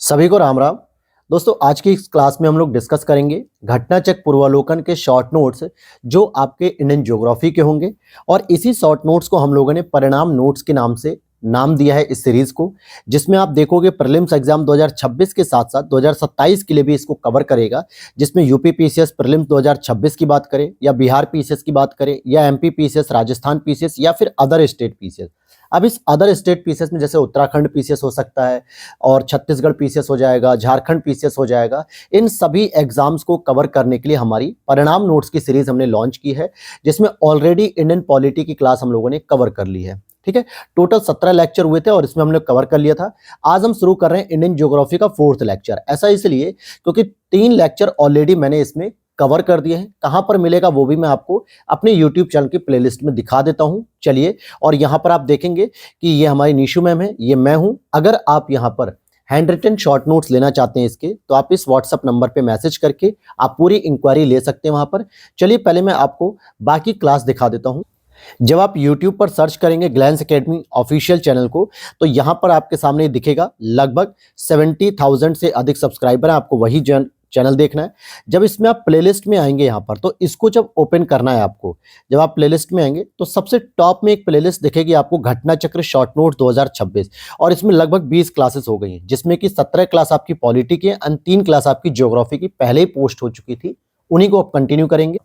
सभी को राम राम। दोस्तों, आज की इस क्लास में हम लोग डिस्कस करेंगे घटनाचक्र पूर्वावलोकन के शॉर्ट नोट्स जो आपके इंडियन ज्योग्राफी के होंगे। और इसी शॉर्ट नोट्स को हम लोगों ने परिणाम नोट्स के नाम से नाम दिया है इस सीरीज को, जिसमें आप देखोगे प्रीलिम्स एग्जाम 2026 के साथ साथ 2027 के लिए भी इसको कवर करेगा। जिसमें यूपी पीसीएस प्रीलिम्स 2026 की बात करें या बिहार पीसीएस की बात करें या एमपी पीसीएस, राजस्थान पीसीएस या फिर अदर स्टेट पीसीएस। अब इस अदर स्टेट पीसीएस में जैसे उत्तराखंड पीसीएस हो सकता है और छत्तीसगढ़ पीसीएस हो जाएगा, झारखंड पीसीएस हो जाएगा। इन सभी एग्जाम्स को कवर करने के लिए हमारी परिणाम नोट्स की सीरीज हमने लॉन्च की है, जिसमें ऑलरेडी इंडियन पॉलिटी की क्लास हम लोगों ने कवर कर ली है। ठीक है, टोटल 17 लेक्चर हुए थे और इसमें हमने कवर कर लिया था। आज हम शुरू कर रहे हैं इंडियन ज्योग्राफी का 4th लेक्चर। ऐसा इसलिए क्योंकि 3 लेक्चर ऑलरेडी मैंने इसमें कवर कर दिए हैं। कहां पर मिलेगा वो भी मैं आपको अपने YouTube चैनल की प्लेलिस्ट में दिखा देता हूं। चलिए, और यहां पर आप देखेंगे कि ये हमारी निशु मैम है, ये मैं हूं। अगर आप यहां पर हैंड रिटन शॉर्ट नोट्स लेना चाहते हैं इसके, तो आप इस व्हाट्सएप नंबर पे मैसेज करके आप पूरी इंक्वायरी ले सकते हैं वहां पर। चलिए, पहले मैं आपको बाकी क्लास दिखा देता हूं। जब आप YouTube पर सर्च करेंगे ग्लैंस एकेडमी ऑफिशियल चैनल को, तो यहां पर आपके सामने दिखेगा लगभग 70,000 से अधिक सब्सक्राइबर हैं। आपको वही चैनल देखना है। जब इसमें आप प्लेलिस्ट में आएंगे यहाँ पर, तो इसको जब ओपन करना है आपको, जब आप प्लेलिस्ट में आएंगे तो सबसे टॉप में एक प्लेलिस्ट दिखेगी आपको, घटना चक्र शॉर्ट नोट 2026। और इसमें लगभग 20 क्लासेस हो गई हैं, जिसमें कि 17 क्लास आपकी पॉलिटी की है और 3 क्लास आपकी ज्योग्राफी की पहले ही पोस्ट हो चुकी थी। उन्हीं को आप कंटिन्यू करेंगे।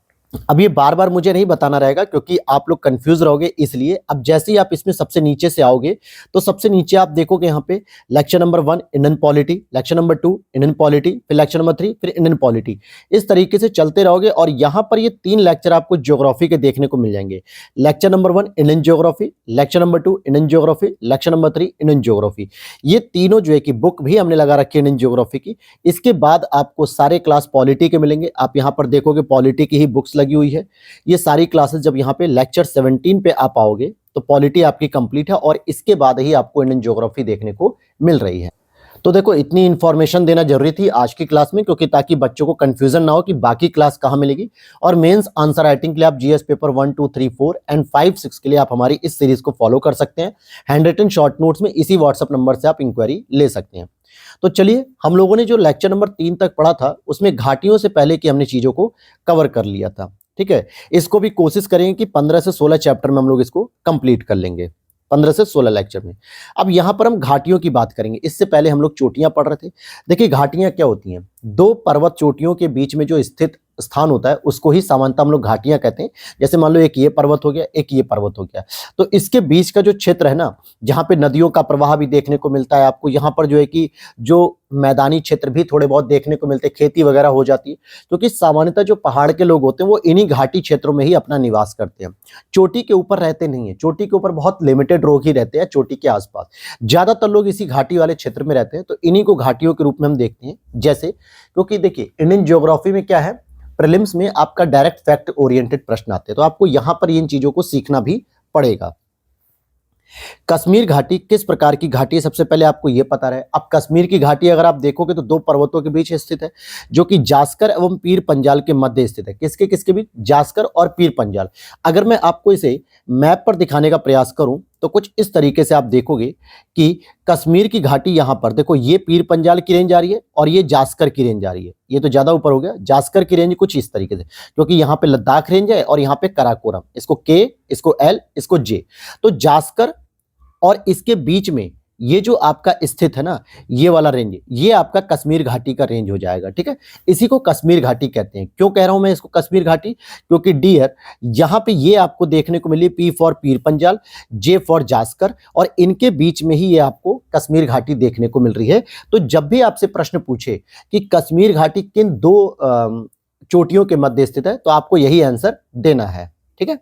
अब ये बार बार मुझे नहीं बताना रहेगा क्योंकि आप लोग कंफ्यूज रहोगे, इसलिए अब जैसे ही आप इसमें सबसे नीचे से आओगे तो सबसे नीचे आप देखोगे यहाँ पे lecture number 1 Indian polity, lecture number 2 Indian polity, फिर लेक्चर नंबर 3 फिर इंडियन पॉलिटी। इस तरीके से चलते रहोगे और यहाँ पर ये 3 लेक्चर आपको ज्योग्राफी के देखने को मिल जाएंगे। Lecture number 1 Indian geography, lecture number 2 Indian geography, lecture number 3 Indian geography. ये तीनों जो है कि बुक भी हमने लगा रखी है इंडियन ज्योग्राफी की। इसके बाद आपको सारे क्लास पॉलिटी के मिलेंगे। आप यहाँ पर देखोगे पॉलिटी की ही बुक्स लगी हुई है। ये सारी क्लासेस जब यहाँ पे लेक्चर 17 पे आप आओगे तो पॉलिटी आपकी कंप्लीट है और इसके बाद ही आपको इंडियन ज्योग्राफी देखने को मिल रही है। तो देखो, इतनी इंफॉर्मेशन देना जरूरी थी आज की क्लास में, क्योंकि ताकि बच्चों को कंफ्यूजन ना हो कि बाकी क्लास कहाँ मिलेगी। और मेंस आंसर राइटिंग के लिए आप जीएस पेपर 1, 2, 3, 4 एंड 5, 6 के लिए आप हमारी इस सीरीज को फॉलो कर सकते हैं। हैंड रिटन शॉर्ट नोट्स में इसी व्हाट्सएप नंबर से आप इंक्वायरी ले सकते हैं। तो चलिए, हम लोगों ने जो लेक्चर नंबर 3 तक पढ़ा था उसमें घाटियों से पहले की हमने चीजों को कवर कर लिया था। ठीक है, इसको भी कोशिश करेंगे कि 15 से 16 चैप्टर में हम लोग इसको कंप्लीट कर लेंगे, 15 से 16 लेक्चर में। अब यहां पर हम घाटियों की बात करेंगे। इससे पहले हम लोग चोटियां पढ़ रहे थे। देखिए, घाटियां क्या होती हैं? 2 पर्वत चोटियों के बीच में जो स्थित स्थान होता है उसको ही सामान्यतः हम लोग घाटियां कहते हैं। जैसे मान लो एक ये पर्वत हो गया, एक ये पर्वत हो गया, तो इसके बीच का जो क्षेत्र है ना, जहां पे नदियों का प्रवाह भी देखने को मिलता है आपको, यहाँ पर जो है कि जो मैदानी क्षेत्र भी थोड़े बहुत देखने को मिलते हैं, खेती वगैरह हो जाती है, क्योंकि सामान्यतः जो पहाड़ के लोग होते हैं वो इन्हीं घाटी क्षेत्रों में ही अपना निवास करते हैं। चोटी के ऊपर रहते नहीं है। चोटी के ऊपर बहुत लिमिटेड लोग ही रहते हैं, चोटी के आसपास ज्यादातर लोग इसी घाटी वाले क्षेत्र में रहते हैं। तो इन्हीं को घाटियों के रूप में हम देखते हैं। जैसे, क्योंकि देखिए इंडियन ज्योग्राफी में क्या है, प्रीलिम्स में आपका डायरेक्ट फैक्ट ओरिएंटेड प्रश्न आते हैं, तो आपको यहां पर इन चीजों को सीखना भी पड़ेगा। कश्मीर घाटी किस प्रकार की घाटी है, सबसे पहले आपको यह पता रहे। अब कश्मीर की घाटी अगर आप देखोगे तो 2 पर्वतों के बीच स्थित है, जो कि जास्कर एवं पीर पंजाल के मध्य स्थित है। किसके किसके बीच? जास्कर और पीर पंजाल। अगर मैं आपको इसे मैप पर दिखाने का प्रयास करूं तो कुछ इस तरीके से आप देखोगे कि कश्मीर की घाटी यहां पर देखो, ये पीर पंजाल की रेंज आ रही है और ये जास्कर की रेंज आ रही है। ये तो ज्यादा ऊपर हो गया। जास्कर की रेंज कुछ इस तरीके से, क्योंकि यहां पे लद्दाख रेंज है और यहां पे कराकोरम, इसको के, इसको एल, इसको जे। तो जास्कर और इसके बीच में ये जो आपका स्थित है ना, ये वाला रेंज, ये आपका कश्मीर घाटी का रेंज हो जाएगा। ठीक है, इसी को कश्मीर घाटी कहते हैं। क्यों कह रहा हूं मैं इसको कश्मीर घाटी? क्योंकि डियर यहां पे ये आपको देखने को मिली, P for Pir Panjal, J for Zanskar, और इनके बीच में ही ये आपको कश्मीर घाटी देखने को मिल रही है। तो जब भी आपसे प्रश्न पूछे कि कश्मीर घाटी किन 2 चोटियों के मध्य स्थित है, तो आपको यही आंसर देना है। ठीक है,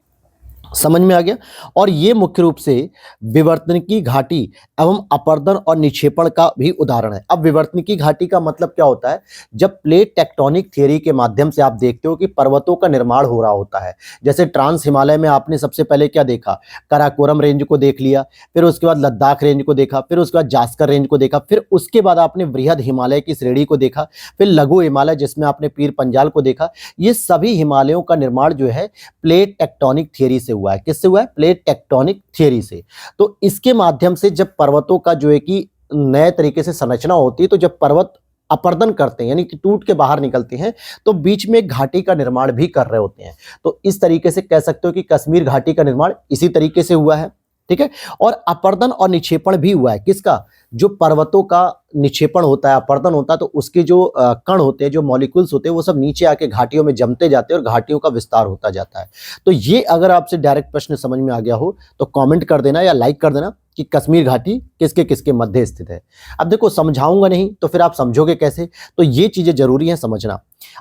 समझ में आ गया। और ये मुख्य रूप से विवर्तनिकी घाटी एवं अपर्दन और निक्षेपण का भी उदाहरण है। अब विवर्तनिकी घाटी का मतलब क्या होता है? जब प्लेट टेक्टोनिक थियरी के माध्यम से आप देखते हो कि पर्वतों का निर्माण हो रहा होता है। जैसे ट्रांस हिमालय में आपने सबसे पहले क्या देखा? कराकोरम रेंज को देख लिया, फिर उसके बाद लद्दाख रेंज को देखा, फिर उसके बाद जास्कर रेंज को देखा, फिर उसके बाद आपने वृहद हिमालय की श्रेणी को देखा, फिर लघु हिमालय जिसमें आपने पीर पंजाल को देखा। ये सभी हिमालयों का निर्माण जो है प्लेट टेक्टोनिक थियरी से हुआ है। किससे हुआ है? प्लेट टेक्टोनिक थियरी से। तो इसके माध्यम से जब पर्वतों का जो है कि नए तरीके से संरचना होती है, तो जब पर्वत अपर्दन करते हैं यानी कि टूट के बाहर निकलते हैं तो बीच में एक घाटी का निर्माण भी कर रहे होते हैं। तो इस तरीके से कह सकते हो कि कश्मीर घाटी का निर्माण इसी तरीके से हुआ है, ठीक है। और अपर्दन और निक्षेपण भी हुआ है, किसका? जो पर्वतों का निक्षेपण होता है, अपर्दन होता है, तो उसके जो कण होते हैं, जो मॉलिक्यूल्स होते हैं, वो सब नीचे आके घाटियों में जमते जाते हैं और घाटियों का विस्तार होता जाता है। तो ये अगर आपसे डायरेक्ट प्रश्न समझ में आ गया हो तो कमेंट कर देना या लाइक कर देना कि कश्मीर घाटी किसके किसके मध्य स्थित है। अब देखो, समझाऊंगा नहीं तो फिर आप समझोगे कैसे, तो ये चीजें जरूरी है समझना।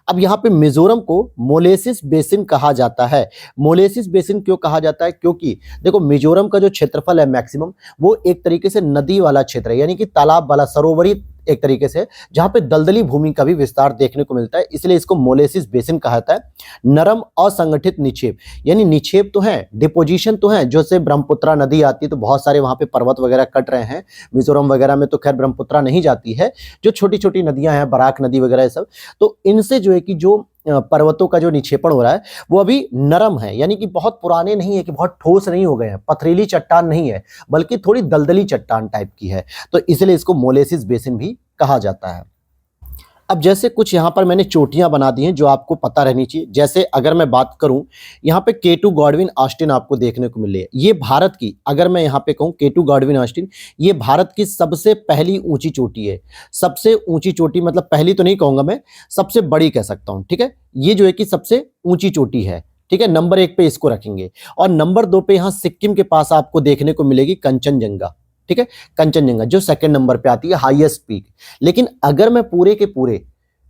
अब यहाँ पे मिजोरम को मोलेसिस बेसिन कहा जाता है। मोलेसिस बेसिन क्यों कहा जाता है? क्योंकि देखो, मिजोरम का जो क्षेत्रफल है मैक्सिमम, वो एक तरीके से नदी वाला क्षेत्र है, यानी कि तालाब वाला, सरोवरी एक तरीके से, जहां पे दलदली भूमि का भी विस्तार देखने को मिलता है, इसलिए इसको मोलेसिस बेसिन कहा जाता है। नरम असंगठित निक्षेप, यानी निक्षेप तो है, डिपोजिशन तो है, जैसे ब्रह्मपुत्रा नदी आती है तो बहुत सारे वहां पे पर्वत वगैरह कट रहे हैं। मिजोरम वगैरह में तो खैर ब्रह्मपुत्रा नहीं जाती है, जो छोटी छोटी नदियां हैं, बराक नदी वगैरह ये सब, तो इनसे जो है कि जो पर्वतों का जो निक्षेपण हो रहा है वो अभी नरम है, यानी कि बहुत पुराने नहीं है, कि बहुत ठोस नहीं हो गए हैं, पथरीली चट्टान नहीं है, बल्कि थोड़ी दलदली चट्टान टाइप की है, तो इसलिए इसको मोलेसिस बेसिन भी कहा जाता है। अब जैसे कुछ यहाँ पर मैंने चोटियां बना दी हैं जो आपको पता रहनी चाहिए। जैसे अगर मैं बात करूं, यहाँ पे K2 गॉडविन ऑस्टिन आपको देखने को मिले, ये भारत की, अगर मैं यहाँ पे कहूँ K2 गॉडविन ऑस्टिन, ये भारत की सबसे पहली ऊंची चोटी है। सबसे ऊंची चोटी मतलब पहली तो नहीं कहूंगा मैं, सबसे बड़ी कह सकता हूँ, ठीक है। ये जो है कि सबसे ऊंची चोटी है, ठीक है। नंबर 1 पे इसको रखेंगे, और नंबर 2 पे यहाँ सिक्किम के पास आपको देखने को मिलेगी कंचनजंगा, ठीक है। कंचनजंगा जो सेकंड नंबर पे आती है, हाईएस्ट पीक। लेकिन अगर मैं पूरे के पूरे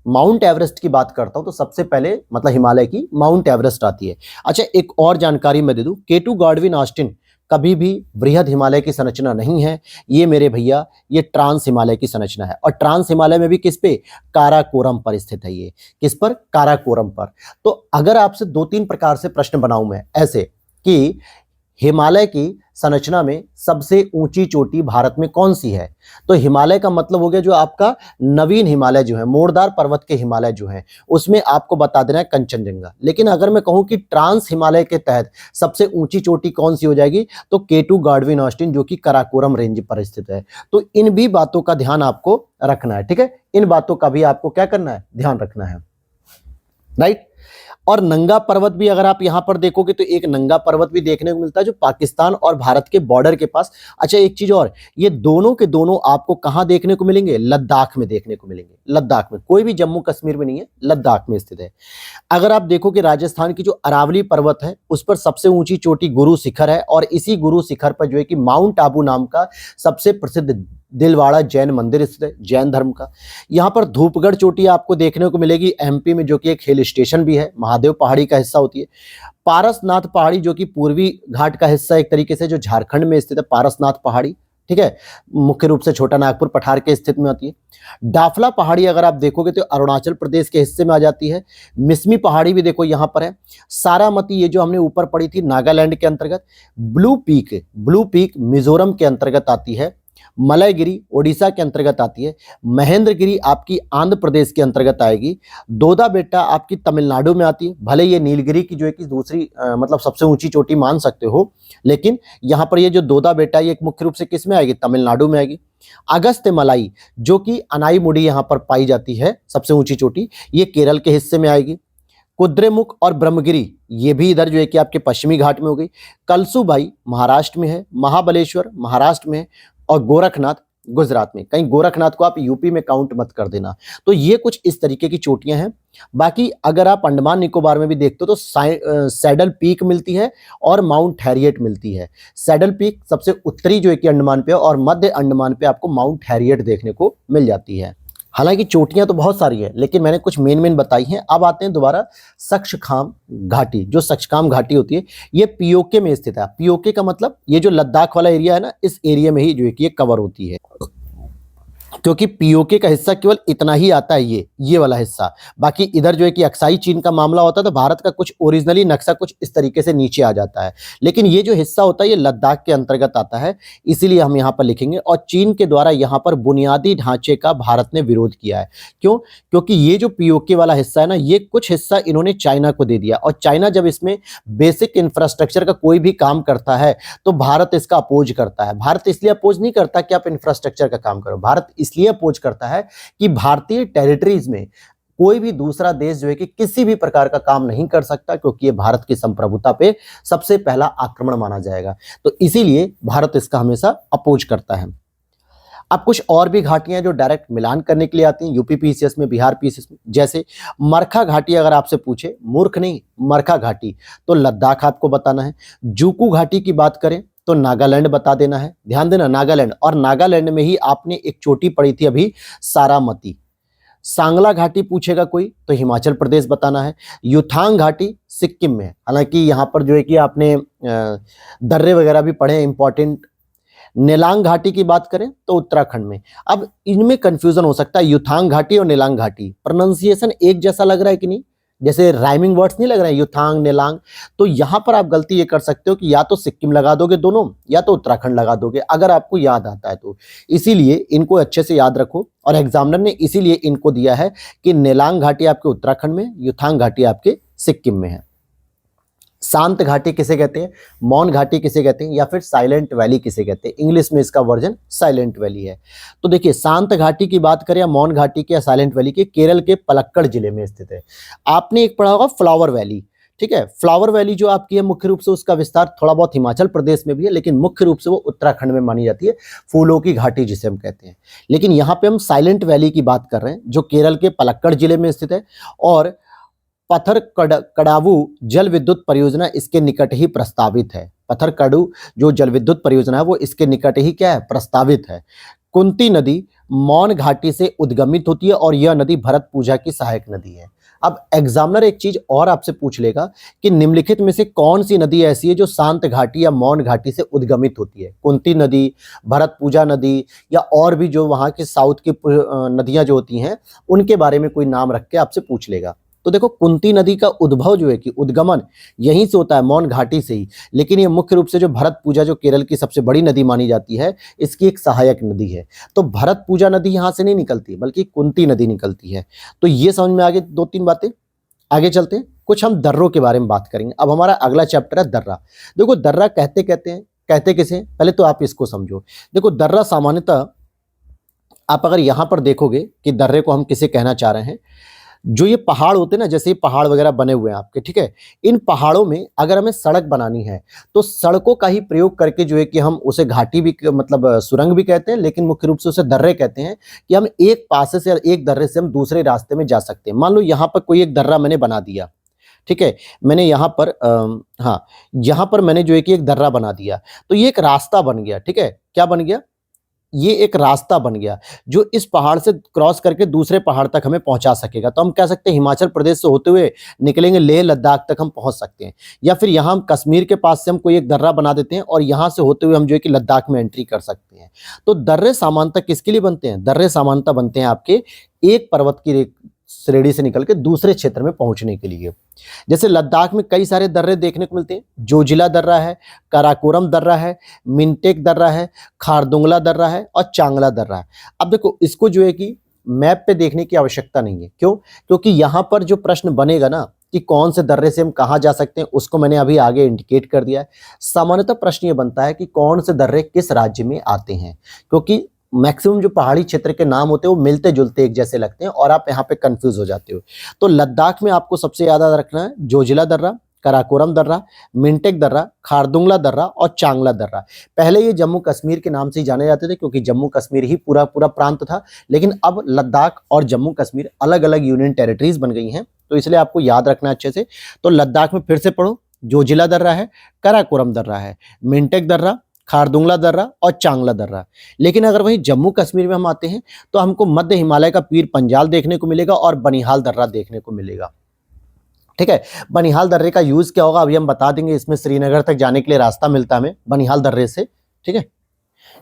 माउंट एवरेस्ट की बात करता हूं तो सबसे पहले मतलब हिमालय की माउंट एवरेस्ट आती है। अच्छा, एक और जानकारी मैं दे दूं, K2 गॉडविन ऑस्टिन कभी भी बृहद हिमालय की संरचना नहीं है, ये मेरे भैया ये ट्रांस हिमालय की संरचना है। और ट्रांस हिमालय में भी किस पे? काराकोरम पर स्थित है। ये किस पर? काराकोरम पर। तो अगर आपसे 2-3 प्रकार से प्रश्न बनाऊं मैं ऐसे कि हिमालय की संरचना में सबसे ऊंची चोटी भारत में कौन सी है, तो हिमालय का मतलब हो गया जो आपका नवीन हिमालय जो है, मोरदार पर्वत के हिमालय जो है, उसमें आपको बता देना है कंचनजंगा। लेकिन अगर मैं कहूं कि ट्रांस हिमालय के तहत सबसे ऊंची चोटी कौन सी हो जाएगी, तो K2 गॉडविन ऑस्टिन जो कि काराकोरम रेंज पर स्थित है। तो इन भी बातों का ध्यान आपको रखना है, ठीक है। इन बातों का भी आपको क्या करना है? ध्यान रखना है, राइट। और नंगा पर्वत भी अगर आप यहां पर देखोगे तो एक नंगा पर्वत भी देखने को मिलता है जो पाकिस्तान और भारत के बॉर्डर के पास। अच्छा, एक चीज और, ये दोनों के दोनों आपको कहां देखने को मिलेंगे? लद्दाख में देखने को मिलेंगे। लद्दाख में, कोई भी जम्मू कश्मीर में नहीं है, लद्दाख में स्थित है। अगर आप देखो कि राजस्थान की जो अरावली पर्वत है उस पर सबसे ऊंची चोटी गुरु शिखर है, और इसी गुरु शिखर पर जो है कि माउंट आबू नाम का सबसे प्रसिद्ध दिलवाड़ा जैन मंदिर स्थित है, जैन धर्म का। यहाँ पर धूपगढ़ चोटी आपको देखने को मिलेगी MP में, जो कि एक हिल स्टेशन भी है, महादेव पहाड़ी का हिस्सा होती है। पारसनाथ पहाड़ी जो कि पूर्वी घाट का हिस्सा एक तरीके से, जो झारखंड में स्थित है, पारसनाथ पहाड़ी, ठीक है। मुख्य रूप से छोटा नागपुर पठार के स्थित में आती है। डाफला पहाड़ी अगर आप देखोगे तो अरुणाचल प्रदेश के हिस्से में आ जाती है। मिसमी पहाड़ी भी देखो यहाँ पर है। सारामती, ये जो हमने ऊपर पढ़ी थी, नागालैंड के अंतर्गत। ब्लू पीक मिजोरम के अंतर्गत आती है। मलयगिरी ओडिशा के अंतर्गत आती है। महेंद्रगिरी आपकी आंध्र प्रदेश के अंतर्गत आएगी। दोदा बेटा आपकी तमिलनाडु में आती है। भले ये नीलगिरी की जो है कि दूसरी मतलब सबसे ऊंची चोटी मान सकते हो, लेकिन यहाँ पर ये जो दोदा बेटा ये मुख्य रूप से किस में आएगी? तमिलनाडु में आएगी। अगस्त्य मलाई जो कि अनाईमुडी यहाँ पर पाई जाती है, सबसे ऊंची चोटी, ये केरल के हिस्से में आएगी। कुद्रेमुख और ब्रह्मगिरी ये भी इधर जो है कि आपके पश्चिमी घाट में हो गई। कलसूबाई महाराष्ट्र में है। महाबलेश्वर महाराष्ट्र में है। और गोरखनाथ गुजरात में। कहीं गोरखनाथ को आप यूपी में काउंट मत कर देना। तो ये कुछ इस तरीके की चोटियां हैं। बाकी अगर आप अंडमान निकोबार में भी देखते हो तो सैडल पीक मिलती है और माउंट हैरियट मिलती है। सैडल पीक सबसे उत्तरी जो है कि अंडमान पे, और मध्य अंडमान पे आपको माउंट हैरियट देखने को मिल जाती है। हालांकि चोटियां तो बहुत सारी है, लेकिन मैंने कुछ मेन बताई हैं। अब आते हैं दोबारा सक्सखाम घाटी। जो सक्सखाम घाटी होती है ये पीओके में स्थित है। पीओके का मतलब ये जो लद्दाख वाला एरिया है ना, इस एरिया में ही जो है कि ये कवर होती है। क्योंकि पीओके का हिस्सा केवल इतना ही आता है, ये वाला हिस्सा। बाकी इधर जो है कि अक्साई चीन का मामला होता है तो भारत का कुछ ओरिजिनली नक्शा कुछ इस तरीके से नीचे आ जाता है, लेकिन ये जो हिस्सा होता है ये लद्दाख के अंतर्गत आता है, इसीलिए हम यहाँ पर लिखेंगे। और चीन के द्वारा यहाँ पर बुनियादी ढांचे का भारत ने विरोध किया है। क्यों? क्योंकि ये जो पीओके वाला हिस्सा है ना, ये कुछ हिस्सा इन्होंने चाइना को दे दिया, और चाइना जब इसमें बेसिक इंफ्रास्ट्रक्चर का कोई भी काम करता है तो भारत इसका अपोज करता है। भारत इसलिए अपोज नहीं करता कि आप इंफ्रास्ट्रक्चर का काम करो, भारत इसलिए अपोज करता है कि भारतीय टेरिटरीज में कोई भी दूसरा देश जो है कि किसी भी प्रकार का काम नहीं कर सकता, क्योंकि ये भारत की संप्रभुता पे सबसे पहला आक्रमण माना जाएगा। तो इसीलिए भारत इसका हमेशा अपोज करता है। अब कुछ और भी घाटियां जो डायरेक्ट मिलान करने के लिए आती हैं यूपी पीसीएस में, बिहार पीसीएस में, जैसे मरखा घाटी। अगर आपसे पूछे, मूर्ख नहीं, मरखा घाटी, तो लद्दाख आपको बताना है। जूकू घाटी की बात करें तो नागालैंड बता देना है। ध्यान देना, नागालैंड, और नागालैंड में ही आपने एक चोटी पड़ी थी अभी, सारामती। सांगला घाटी पूछेगा कोई तो हिमाचल प्रदेश बताना है। युथांग घाटी सिक्किम में है, हालांकि यहाँ पर जो है कि आपने दर्रे वगैरह भी पढ़े हैं इंपॉर्टेंट। नेलांग घाटी की बात करें तो उत्तराखंड में। अब इनमें कंफ्यूजन हो सकता है, युथांग घाटी और नेलांग घाटी, प्रोनाउंसिएशन एक जैसा लग रहा है कि नहीं, जैसे राइमिंग वर्ड्स नहीं लग रहे हैं, युथांग नेलांग। तो यहां पर आप गलती ये कर सकते हो कि या तो सिक्किम लगा दोगे दोनों, या तो उत्तराखंड लगा दोगे, अगर आपको याद आता है तो। इसीलिए इनको अच्छे से याद रखो, और एग्जामिनर ने इसीलिए इनको दिया है कि नेलांग घाटी आपके उत्तराखंड में, युथांग घाटी आपके सिक्किम में है। शांत घाटी किसे कहते हैं, मौन घाटी किसे कहते हैं, या फिर साइलेंट वैली किसे कहते हैं, इंग्लिश में इसका वर्जन साइलेंट वैली है। तो देखिए, शांत घाटी की बात करें या मौन घाटी की या साइलेंट वैली की, केरल के पलक्कड़ जिले में स्थित है। आपने एक पढ़ा होगा फ्लावर वैली, ठीक है। फ्लावर वैली जो आपकी है मुख्य रूप से उसका विस्तार थोड़ा बहुत हिमाचल प्रदेश में भी है, लेकिन मुख्य रूप से वो उत्तराखंड में मानी जाती है, फूलों की घाटी जिसे हम कहते हैं। लेकिन यहाँ पे हम साइलेंट वैली की बात कर रहे हैं जो केरल के पलक्कड़ जिले में स्थित है, और पत्थर कडावू जल विद्युत परियोजना इसके निकट ही प्रस्तावित है। पत्थर कड़ू जो जल विद्युत परियोजना है वो इसके निकट ही क्या है, प्रस्तावित है। कुंती नदी मौन घाटी से उद्गमित होती है, और यह नदी भरत पूजा की सहायक नदी है। अब एग्जामिनर एक चीज और आपसे पूछ लेगा कि निम्नलिखित में से कौन सी नदी ऐसी है जो शांत घाटी या मौन घाटी से उद्गमित होती है। कुंती नदी, भरत पूजा नदी, या और भी जो वहां के साउथ की नदियां जो होती हैं उनके बारे में कोई नाम रख के आपसे पूछ लेगा। तो देखो, कुंती नदी का उद्भव जो है कि उद्गमन यहीं से होता है, मौन घाटी से ही, लेकिन ये मुख्य रूप से जो भरत पूजा जो केरल की सबसे बड़ी नदी मानी जाती है, इसकी एक सहायक नदी है। तो भरत पूजा नदी यहाँ से नहीं निकलती बल्कि कुंती नदी निकलती है। तो ये समझ में आगे दो तीन बातें। आगे चलते हैं, कुछ हम दर्रों के बारे में बात करेंगे। अब हमारा अगला चैप्टर है दर्रा। देखो, दर्रा कहते किसे, पहले तो आप इसको समझो। देखो, दर्रा सामान्यतः आप अगर यहाँ पर देखोगे कि दर्रे को हम किसे कहना चाह रहे हैं, जो ये पहाड़ होते हैं ना, जैसे ये पहाड़ वगैरह बने हुए हैं आपके, ठीक है, इन पहाड़ों में अगर हमें सड़क बनानी है तो सड़कों का ही प्रयोग करके जो है कि हम उसे घाटी भी मतलब सुरंग भी कहते हैं, लेकिन मुख्य रूप से उसे दर्रे कहते हैं, कि हम एक पासे से एक दर्रे से हम दूसरे रास्ते में जा सकते हैं। मान लो यहाँ पर कोई एक दर्रा मैंने बना दिया, ठीक है, मैंने यहाँ पर यहाँ पर मैंने जो है कि एक दर्रा बना दिया, तो ये एक रास्ता बन गया, ठीक है। क्या बन गया? ये एक रास्ता बन गया जो इस पहाड़ से क्रॉस करके दूसरे पहाड़ तक हमें पहुंचा सकेगा। तो हम कह सकते हैं हिमाचल प्रदेश से होते हुए निकलेंगे, लेह लद्दाख तक हम पहुंच सकते हैं, या फिर यहाँ हम कश्मीर के पास से हम कोई एक दर्रा बना देते हैं और यहाँ से होते हुए हम जो है कि लद्दाख में एंट्री कर सकते हैं। तो दर्रे सामान्यतः किसके लिए बनते हैं? दर्रे सामान्यतः बनते हैं आपके एक पर्वत की श्रेणी से निकल के दूसरे क्षेत्र में पहुंचने के लिए। जैसे लद्दाख में कई सारे दर्रे देखने को मिलते हैं, जोजिला दर्रा है, काराकोरम दर्रा है, मिंटेक दर्रा है, खारदुंगला दर्रा है और चांगला दर्रा है। अब देखो, इसको जो है कि मैप पे देखने की आवश्यकता नहीं है। क्यों? क्योंकि यहाँ पर जो प्रश्न बनेगा ना कि कौन से दर्रे से हम कहाँ जा सकते हैं, उसको मैंने अभी आगे इंडिकेट कर दिया है। सामान्यतः प्रश्न ये बनता है कि कौन से दर्रे किस राज्य में आते हैं, क्योंकि मैक्सिमम जो पहाड़ी क्षेत्र के नाम होते हैं वो मिलते जुलते एक जैसे लगते हैं और आप यहाँ पे कंफ्यूज हो जाते हो। तो लद्दाख में आपको सबसे याद रखना है जोजिला दर्रा, कराकोरम दर्रा, मिंटेक दर्रा, खारदुंगला दर्रा और चांगला दर्रा। पहले ये जम्मू कश्मीर के नाम से ही जाने जाते थे, क्योंकि जम्मू कश्मीर ही पूरा प्रांत था, लेकिन अब लद्दाख और जम्मू कश्मीर अलग अलग यूनियन टेरिटरीज बन गई हैं, तो इसलिए आपको याद रखना अच्छे से। तो लद्दाख में फिर से पढ़ो, जोजिला दर्रा है, कराकोरम दर्रा है, मिंटेक दर्रा, खारदुंगला दर्रा और चांगला दर्रा। लेकिन अगर वहीं जम्मू कश्मीर में हम आते हैं तो हमको मध्य हिमालय का पीर पंजाल देखने को मिलेगा और बनिहाल दर्रा देखने को मिलेगा, ठीक है। बनिहाल दर्रे का यूज क्या होगा अभी हम बता देंगे। इसमें श्रीनगर तक जाने के लिए रास्ता मिलता है हमें बनिहाल दर्रे से, ठीक है।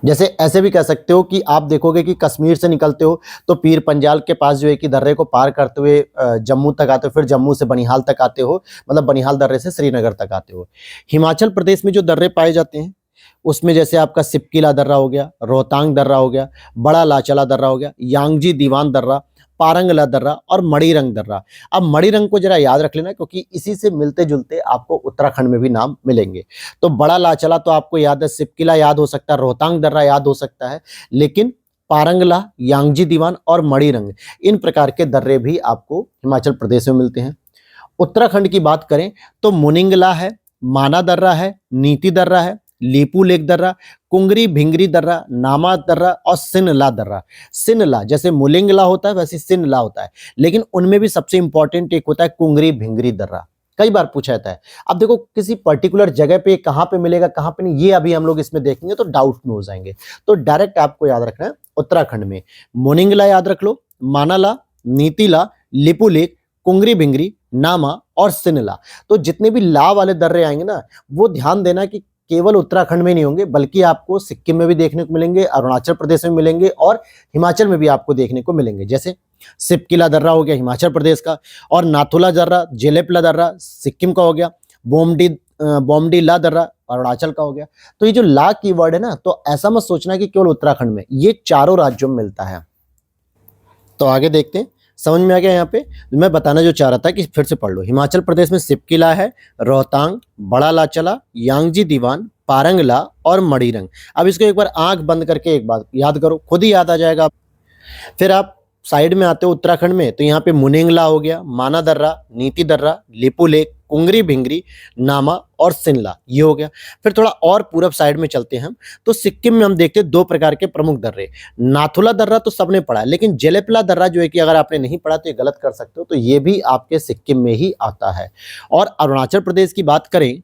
जैसे ऐसे भी कह सकते हो कि आप देखोगे कि कश्मीर से निकलते हो तो पीर पंजाल के पास जो है कि दर्रे को पार करते हुए जम्मू तक आते हो, फिर जम्मू से बनिहाल तक आते हो, मतलब बनिहाल दर्रे से श्रीनगर तक आते हो। हिमाचल प्रदेश में जो दर्रे पाए जाते हैं उसमें जैसे आपका सिपकिला दर्रा हो गया, रोहतांग दर्रा हो गया, बड़ा लाचला दर्रा हो गया, यांगजी दीवान दर्रा, पारंगला दर्रा और मणिरंग दर्रा। अब मणिरंग को जरा याद रख लेना क्योंकि इसी से मिलते जुलते आपको उत्तराखंड में भी नाम मिलेंगे। तो बड़ा लाचला तो आपको याद है, सिपकिला याद हो सकता है, रोहतांग दर्रा याद हो सकता है, लेकिन पारंगला, यांगजी दीवान और मणिरंग इन प्रकार के दर्रे भी आपको हिमाचल प्रदेश में मिलते हैं। उत्तराखंड की बात करें तो मुनिंगला है, माना दर्रा है, नीति दर्रा है, लीपू लेक दर्रा, कुंगरी भिंगरी दर्रा, नामा दर्रा और सिनला दर्रा। सिनला जैसे मुलिंगला होता है वैसे सिनला होता है, लेकिन उनमें भी सबसे इंपॉर्टेंट एक होता है कुंगरी भिंगरी दर्रा। कई बार पूछा जाता है। अब देखो किसी पर्टिकुलर जगह पे कहाँ पे मिलेगा कहाँ पे नहीं, ये अभी हम लोग इसमें देखेंगे तो डाउट में हो जाएंगे। तो डायरेक्ट आपको याद रखना है उत्तराखंड में मुनिंगला याद रख लो, मानाला, नीतिला, लिपू लेक, कुंगरी भिंगरी, नामा और सिनला। तो जितने भी ला वाले दर्रे आएंगे ना, वो ध्यान देना कि केवल उत्तराखंड में नहीं होंगे बल्कि आपको सिक्किम में भी देखने को मिलेंगे, अरुणाचल प्रदेश में मिलेंगे और हिमाचल में भी आपको देखने को मिलेंगे। जैसे सिपकिला दर्रा हो गया हिमाचल प्रदेश का, और नाथुला दर्रा, जेलेपला दर्रा सिक्किम का हो गया, बोमडी ला दर्रा अरुणाचल का हो गया। तो ये जो ला कीवर्ड है ना, तो ऐसा मत सोचना कि केवल उत्तराखंड में, ये चारों राज्यों में मिलता है। तो आगे देखते हैं, समझ में आ गया। यहाँ पे मैं बताना जो चाह रहा था कि फिर से पढ़ लो। हिमाचल प्रदेश में सिपकिला है, रोहतांग, बड़ा लाचला, यांगजी दीवान, पारंगला और मणिरंग। अब इसको एक बार आंख बंद करके एक बात याद करो, खुद ही याद आ जाएगा। फिर आप साइड में आते हो उत्तराखंड में, तो यहाँ पे मुनिंगला हो गया, माना दर्रा, नीति दर्रा, लिपू लेक, कुंगरी भिंगरी, नामा और सिनला, ये हो गया। फिर थोड़ा और पूरब साइड में चलते हैं हम, तो सिक्किम में हम देखते हैं दो प्रकार के प्रमुख दर्रे। नाथुला दर्रा तो सबने पढ़ा है, लेकिन जेलेपला दर्रा जो है कि अगर आपने नहीं पढ़ा तो ये गलत कर सकते हो, तो ये भी आपके सिक्किम में ही आता है। और अरुणाचल प्रदेश की बात करें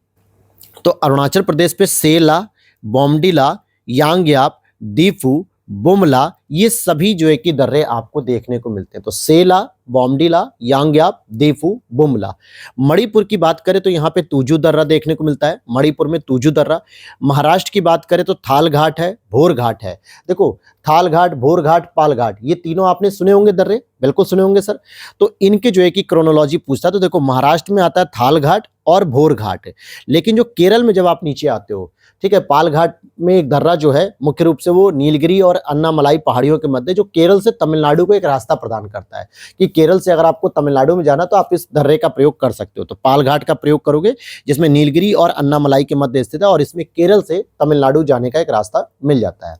तो अरुणाचल प्रदेश पे सेला, बोमडिला, यांगयाप, दीफू, बुमला, ये सभी जो है कि दर्रे आपको देखने को मिलते हैं। तो सेला, बोमडिला, यांगयाप, दीफू, बुमला। मणिपुर की बात करें तो यहाँ पे तुजू दर्रा देखने को मिलता है, मणिपुर में तुजू दर्रा। महाराष्ट्र की बात करें तो थाल घाट है, भोर घाट है। देखो थाल घाट, भोर घाट, पाल घाट, ये तीनों आपने सुने होंगे दर्रे, बिल्कुल सुने होंगे सर। तो इनके जो है कि क्रोनोलॉजी पूछता है, तो देखो महाराष्ट्र में आता है थाल घाट और भोर घाट, लेकिन जो केरल में जब आप नीचे आते हो, ठीक है, पाल घाट में एक दर्रा जो है मुख्य रूप से वो नीलगिरी और अन्नामलाई पहाड़ियों के मध्य, जो केरल से तमिलनाडु को एक रास्ता प्रदान करता है कि केरल से अगर आपको तमिलनाडु में जाना तो आप इस दर्रे का प्रयोग कर सकते हो। तो पाल घाट का प्रयोग करोगे जिसमें नीलगिरी और अन्नामलाई के मध्य स्थित है, और इसमें केरल से तमिलनाडु जाने का एक रास्ता मिल जाता है।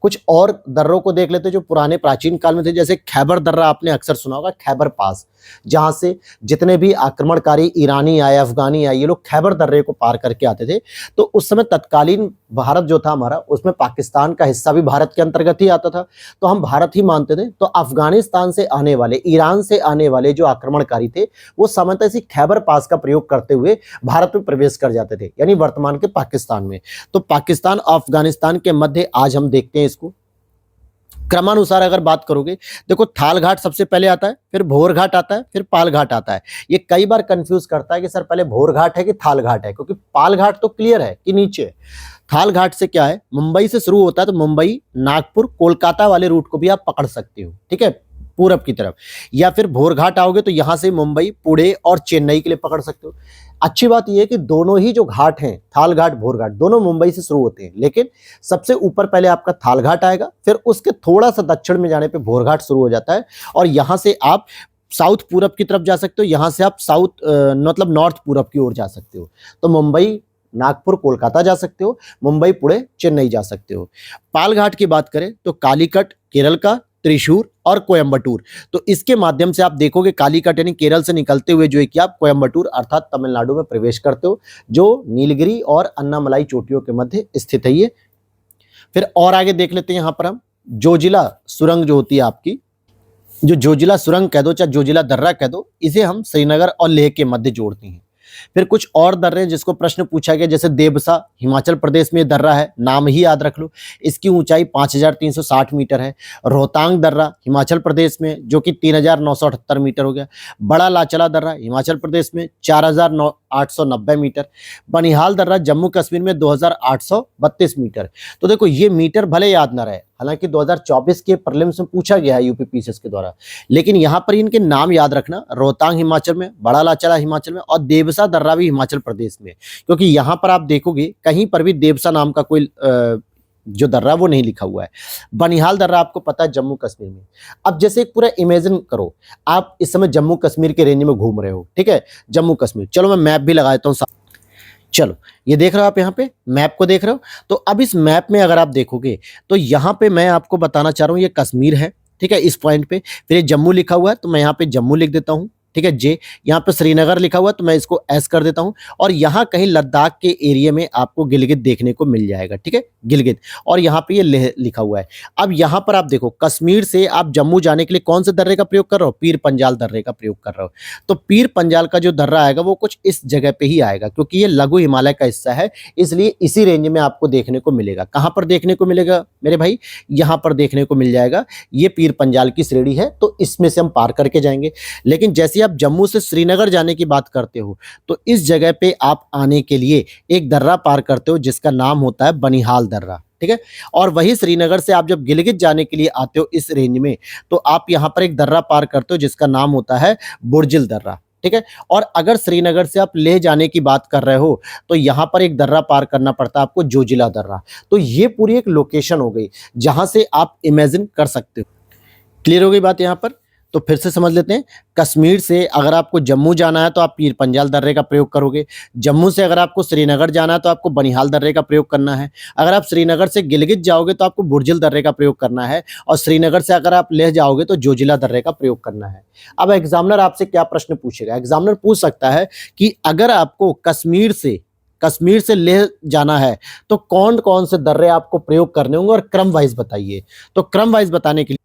कुछ और दर्रों को देख लेते हैं जो पुराने प्राचीन काल में थे। जैसे खैबर दर्रा आपने अक्सर सुना होगा, खैबर पास, जहां से जितने भी आक्रमणकारी ईरानी आए, अफगानी आए, ये लोग खैबर दर्रे को पार करके आते थे। तो उस समय तत्कालीन भारत जो था हमारा, उसमें पाकिस्तान का हिस्सा भी भारत के अंतर्गत ही आता था, तो हम भारत ही मानते थे। तो अफगानिस्तान से आने वाले, ईरान से आने वाले जो आक्रमणकारी थे, वो सामान्यतः इसी खैबर पास का प्रयोग करते हुए भारत में प्रवेश कर जाते थे, यानी वर्तमान के पाकिस्तान में। तो पाकिस्तान और अफगानिस्तान के मध्य आज हम देखते हैं इसको। क्रमानुसार अगर बात करोगे, देखो थाल घाट सबसे पहले आता है, फिर भोर घाट आता है, फिर पाल घाट आता है। ये कई बार कंफ्यूज करता है कि सर पहले भोर घाट है कि थाल घाट है, क्योंकि पाल घाट तो क्लियर है कि नीचे। थाल घाट से क्या है, मुंबई से शुरू होता है, तो मुंबई, नागपुर, कोलकाता वाले रूट को भी आप पकड़ सकते हो, ठीक है, पूरब की तरफ। या फिर भोर घाट आओगे तो यहां से मुंबई, पुणे और चेन्नई के लिए पकड़ सकते हो। अच्छी बात यह है कि दोनों ही जो घाट हैं, थाल घाट, भोर घाट, दोनों मुंबई से शुरू होते हैं, लेकिन सबसे ऊपर पहले आपका थाल घाट आएगा, फिर उसके थोड़ा सा दक्षिण में जाने पे भोर घाट शुरू हो जाता है, और यहां से आप साउथ पूरब की तरफ जा सकते हो, यहां से आप साउथ मतलब नॉर्थ पूरब की ओर जा सकते हो। तो मुंबई, नागपुर, कोलकाता जा सकते हो, मुंबई, पुणे, चेन्नई जा सकते हो। पाल घाट की बात करें तो कालीकट केरल का, त्रिशूर और कोयम्बटूर, तो इसके माध्यम से आप देखोगे कालीकट यानी केरल से निकलते हुए जो है कि आप कोयम्बटूर अर्थात तमिलनाडु में प्रवेश करते हो, जो नीलगिरी और अन्नामलाई चोटियों के मध्य स्थित है ये। फिर और आगे देख लेते हैं, यहां पर हम जोजिला सुरंग जो होती है आपकी, जो जोजिला सुरंग कह दो चाहे जोजिला दर्रा कह दो, इसे हम श्रीनगर और लेह के मध्य जोड़ते हैं। फिर कुछ और दर्रे जिसको प्रश्न पूछा गया, जैसे देवसा हिमाचल प्रदेश में दर्रा है, नाम ही याद रख लो, इसकी ऊंचाई 5360 मीटर है। रोहतांग दर्रा हिमाचल प्रदेश में जो कि 3978 मीटर हो गया। बड़ा लाचला दर्रा हिमाचल प्रदेश में 4890 मीटर। बनिहाल दर्रा जम्मू कश्मीर में 2832 मीटर। तो देखो ये मीटर भले याद ना रहे, हालांकि 2024 के प्रीलिम्स में पूछा गया है यूपीपीसीएस के द्वारा, लेकिन यहाँ पर इनके नाम याद रखना, रोहतांग हिमाचल में, बड़ा लाचला हिमाचल में और देवसा दर्रा भी हिमाचल प्रदेश में, क्योंकि यहाँ पर आप देखोगे कहीं पर भी देवसा नाम का कोई जो दर्रा वो नहीं लिखा हुआ है। बनिहाल दर्रा आपको पता है जम्मू कश्मीर में। अब जैसे एक पूरा इमेजिन करो, आप इस समय जम्मू कश्मीर के रेंज में घूम रहे हो, ठीक है, जम्मू कश्मीर। चलो मैं मैप भी लगा देता हूँ। चलो ये देख रहे हो आप, यहाँ पे मैप को देख रहे हो। तो अब इस मैप में अगर आप देखोगे तो यहाँ पे मैं आपको बताना चाह रहा हूँ, ये कश्मीर है, ठीक है, इस पॉइंट पे। फिर ये जम्मू लिखा हुआ है तो मैं यहाँ पे जम्मू लिख देता हूँ, ठीक है, जे। यहाँ पे श्रीनगर लिखा हुआ है तो मैं इसको एस कर देता हूँ। और यहाँ कहीं लद्दाख के एरिया में आपको गिलगित देखने को मिल जाएगा, ठीक है, गिलगित। और यहाँ पे ये लेह लिखा हुआ है। अब यहाँ पर आप देखो, कश्मीर से आप जम्मू जाने के लिए कौन से दर्रे का प्रयोग कर रहे हो? पीर पंजाल दर्रे का प्रयोग कर रहे हो। तो पीर पंजाल का जो दर्रा आएगा वो कुछ इस जगह पे ही आएगा, क्योंकि ये लघु हिमालय का हिस्सा है, इसलिए इसी रेंज में आपको देखने को मिलेगा। कहाँ पर देखने को मिलेगा मेरे भाई? यहाँ पर देखने को मिल जाएगा। ये पीर पंजाल की श्रेणी है, तो इसमें से हम पार करके जाएंगे। लेकिन जैसे आप जम्मू से श्रीनगर जाने की बात करते हो तो इस जगह पे आप आने के लिए एक दर्रा पार करते हो जिसका नाम होता है बनिहाल दर्रा, ठीक है। और वही श्रीनगर से आप जब गिलगित जाने के लिए आते हो इस रेंज में, तो आप यहाँ पर एक दर्रा पार करते हो जिसका नाम होता है बुर्जिल दर्रा, ठीक है। और अगर श्रीनगर से आप लेह जाने की बात कर रहे हो तो यहाँ पर एक दर्रा पार करना पड़ता है आपको, जोजिला दर्रा। तो ये पूरी एक लोकेशन हो गई जहां से आप इमेजिन कर सकते हो। क्लियर हो गई बात यहाँ पर? तो फिर से समझ लेते हैं। कश्मीर से अगर आपको जम्मू जाना है तो आप पीर पंजाल दर्रे का प्रयोग करोगे। जम्मू से अगर आपको श्रीनगर जाना है तो आपको बनिहाल दर्रे का प्रयोग करना है। अगर आप श्रीनगर से गिलगित जाओगे तो आपको बुर्जिल दर्रे का प्रयोग करना है। और श्रीनगर से अगर आप लेह जाओगे तो जोजिला दर्रे का प्रयोग करना है। अब एग्जामिनर आपसे क्या प्रश्न पूछेगा? एग्जामिनर पूछ सकता है कि अगर आपको कश्मीर से लेह जाना है तो कौन कौन से दर्रे आपको प्रयोग करने होंगे और क्रम वाइज बताइए। तो क्रम वाइज बताने के लिए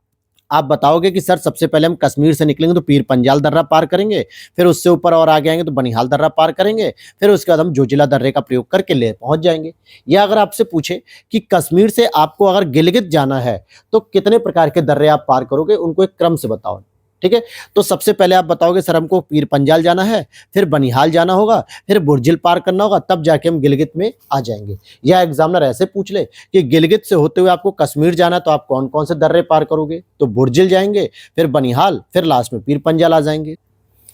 आप बताओगे कि सर सबसे पहले हम कश्मीर से निकलेंगे तो पीर पंजाल दर्रा पार करेंगे, फिर उससे ऊपर और आगे आएंगे तो बनिहाल दर्रा पार करेंगे, फिर उसके बाद हम जोजिला दर्रे का प्रयोग करके लेह पहुंच जाएंगे। या अगर आपसे पूछे कि कश्मीर से आपको अगर गिलगित जाना है तो कितने प्रकार के दर्रे आप पार करोगे, उनको एक क्रम से बताओ, ठीक है। तो सबसे पहले आप बताओगे सर हमको पीर पंजाल जाना है, फिर बनिहाल जाना होगा, फिर बुर्जिल पार करना होगा, तब जाके हम गिलगित में आ जाएंगे। या एग्जामिनर ऐसे पूछ ले कि गिलगित से होते हुए आपको कश्मीर जाना तो आप कौन कौन से दर्रे पार करोगे? तो बुर्जिल जाएंगे, फिर बनिहाल, फिर लास्ट में पीर पंजाल आ जाएंगे।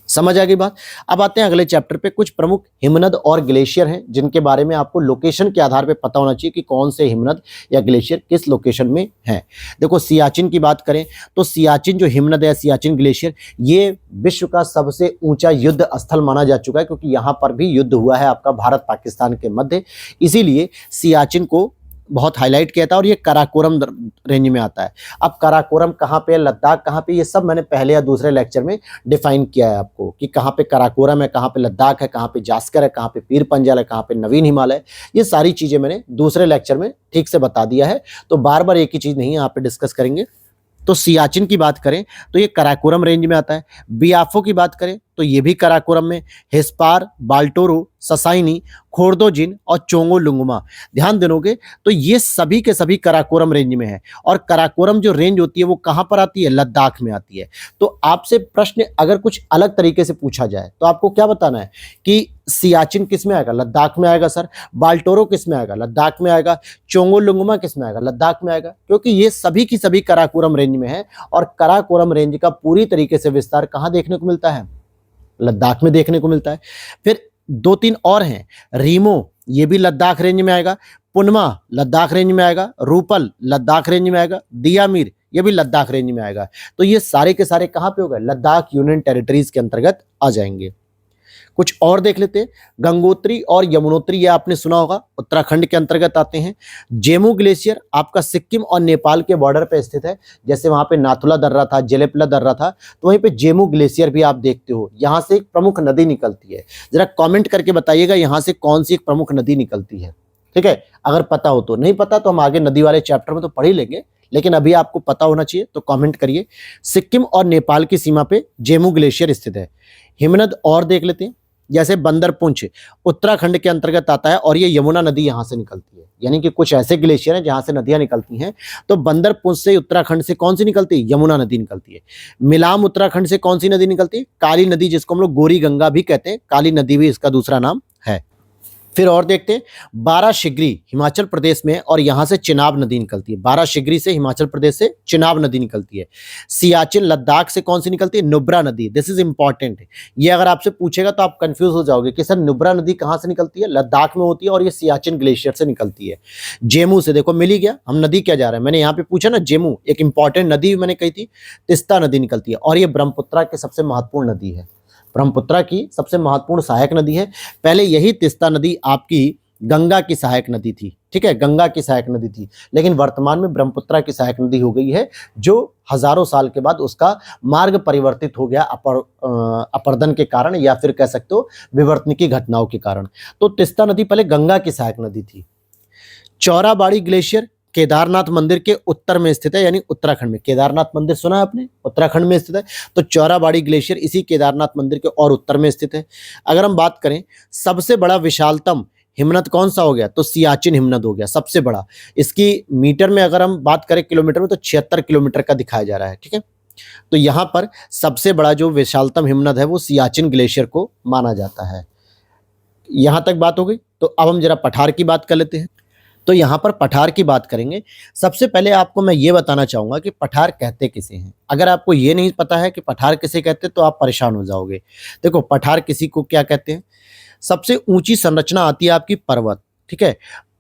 समझ आ गई बात? अब आते हैं अगले चैप्टर पे। कुछ प्रमुख हिमनद और ग्लेशियर हैं जिनके बारे में आपको लोकेशन के आधार पे पता होना चाहिए कि कौन से हिमनद या ग्लेशियर किस लोकेशन में है। देखो सियाचिन की बात करें तो सियाचिन जो हिमनद है, सियाचिन ग्लेशियर, ये विश्व का सबसे ऊंचा युद्ध स्थल माना जा चुका है, क्योंकि यहाँ पर भी युद्ध हुआ है आपका भारत पाकिस्तान के मध्य, इसीलिए सियाचिन को बहुत हाईलाइट किया था। और ये काराकोरम रेंज में आता है। अब काराकोरम कहाँ पे है, लद्दाख कहाँ पे, ये सब मैंने पहले या दूसरे लेक्चर में डिफाइन किया है आपको कि कहाँ पे काराकोरम है, कहाँ पे लद्दाख है, कहाँ पे जास्कर है, कहाँ पे पीर पंजाल है, कहाँ पे नवीन हिमालय। ये सारी चीजें मैंने दूसरे लेक्चर में ठीक से बता दिया है, तो बार बार एक ही चीज नहीं यहाँ पे डिस्कस करेंगे। तो सियाचिन की बात करें तो ये काराकोरम रेंज में आता है। बियाफो की बात करें तो ये भी काराकोरम में। हिस्पार, बाल्टोरो, ससाइनी, खोर्दोजिन और चोंगो लुंगमा, ध्यान देनोगे तो ये सभी के सभी काराकोरम रेंज में है। और काराकोरम जो रेंज होती है वो कहाँ पर आती है? लद्दाख में आती है। तो आपसे प्रश्न अगर कुछ अलग तरीके से पूछा जाए तो आपको क्या बताना है कि सियाचिन किस में आएगा? लद्दाख में आएगा सर। बाल्टोरो किस में आएगा? लद्दाख में आएगा। चोंगो लुंगमा किस में आएगा? लद्दाख में आएगा, क्योंकि ये सभी की सभी काराकोरम रेंज में है। और काराकोरम रेंज का पूरी तरीके से विस्तार कहाँ देखने को मिलता है? लद्दाख में देखने को मिलता है। फिर दो तीन और हैं। रीमो, ये भी लद्दाख रेंज में आएगा। पुनमा लद्दाख रेंज में आएगा। रूपल लद्दाख रेंज में आएगा। दियामीर ये भी लद्दाख रेंज में आएगा। तो ये सारे के सारे कहाँ पे हो गए? लद्दाख यूनियन टेरिटरीज के अंतर्गत आ जाएंगे। कुछ और देख लेते हैं। गंगोत्री और यमुनोत्री, ये आपने सुना होगा, उत्तराखंड के अंतर्गत आते हैं। जेमू ग्लेशियर आपका सिक्किम और नेपाल के बॉर्डर पे स्थित है। जैसे वहां पे नाथुला दर्रा था, जेलेपला दर्रा था, तो वहीं पे जेमू ग्लेशियर भी आप देखते हो। यहाँ से एक प्रमुख नदी निकलती है। जरा कॉमेंट करके बताइएगा यहाँ से कौन सी एक प्रमुख नदी निकलती है, ठीक है, अगर पता हो तो। नहीं पता तो हम आगे नदी वाले चैप्टर में तो पढ़ ही लेंगे, लेकिन अभी आपको पता होना चाहिए, तो कमेंट करिए। सिक्किम और नेपाल की सीमा पे जेमू ग्लेशियर स्थित है। हिमनद और देख लेते हैं। जैसे बंदरपुंछ उत्तराखंड के अंतर्गत आता है और ये यमुना नदी यहाँ से निकलती है, यानी कि कुछ ऐसे ग्लेशियर हैं जहाँ से नदियाँ निकलती हैं। तो बंदरपुंछ से उत्तराखंड से कौन सी निकलती है? यमुना नदी निकलती है। मिलाम उत्तराखंड से कौन सी नदी निकलती है? काली नदी, जिसको हम लोग गोरी गंगा भी कहते हैं, काली नदी भी इसका दूसरा नाम है। फिर और देखते हैं, बाराशिगरी हिमाचल प्रदेश में है और यहाँ से चिनाब नदी निकलती है। बाराशिगरी से हिमाचल प्रदेश से चिनाब नदी निकलती है। सियाचिन लद्दाख से कौन सी निकलती है? नुब्रा नदी। This is important. ये अगर आपसे पूछेगा तो आप कंफ्यूज हो जाओगे कि सर नुब्रा नदी कहाँ से निकलती है? लद्दाख में होती है और ये सियाचिन ग्लेशियर से निकलती है। जेमू से, देखो मिल ही गया, हम नदी क्या जा रहे हैं, मैंने यहाँ पे पूछा ना, जेमू एक इंपॉर्टेंट नदी मैंने कही थी, तिस्ता नदी निकलती है और ये ब्रह्मपुत्रा की सबसे महत्वपूर्ण नदी है। ब्रह्मपुत्रा की सबसे महत्वपूर्ण सहायक नदी है। पहले यही तिस्ता नदी आपकी गंगा की सहायक नदी थी, ठीक है, गंगा की सहायक नदी थी, लेकिन वर्तमान में ब्रह्मपुत्रा की सहायक नदी हो गई है, जो हजारों साल के बाद उसका मार्ग परिवर्तित हो गया अपरदन के कारण, या फिर कह सकते हो विवर्तनिकी घटनाओं के कारण। तो तिस्ता नदी पहले गंगा की सहायक नदी थी। चौराबाड़ी ग्लेशियर केदारनाथ मंदिर के उत्तर में स्थित है, यानी उत्तराखंड में। केदारनाथ मंदिर सुना है आपने? उत्तराखंड में स्थित है। तो चौराबाड़ी ग्लेशियर इसी केदारनाथ मंदिर के और उत्तर में स्थित है। अगर हम बात करें सबसे बड़ा विशालतम हिमनद कौन सा हो गया, तो सियाचिन हिमनद हो गया सबसे बड़ा। इसकी मीटर में अगर हम बात करें किलोमीटर में, तो 76 किलोमीटर का दिखाया जा रहा है, ठीक है। तो यहाँ पर सबसे बड़ा जो विशालतम हिमनद है वो सियाचिन ग्लेशियर को माना जाता है। यहाँ तक बात हो गई। तो अब हम जरा पठार की बात कर लेते हैं। तो यहाँ पर पठार की बात करेंगे। सबसे पहले आपको मैं ये बताना चाहूँगा कि पठार कहते किसे हैं। अगर आपको ये नहीं पता है कि पठार किसे कहते हैं तो आप परेशान हो जाओगे। देखो, पठार किसी को क्या कहते हैं? सबसे ऊंची संरचना आती है आपकी पर्वत, ठीक है।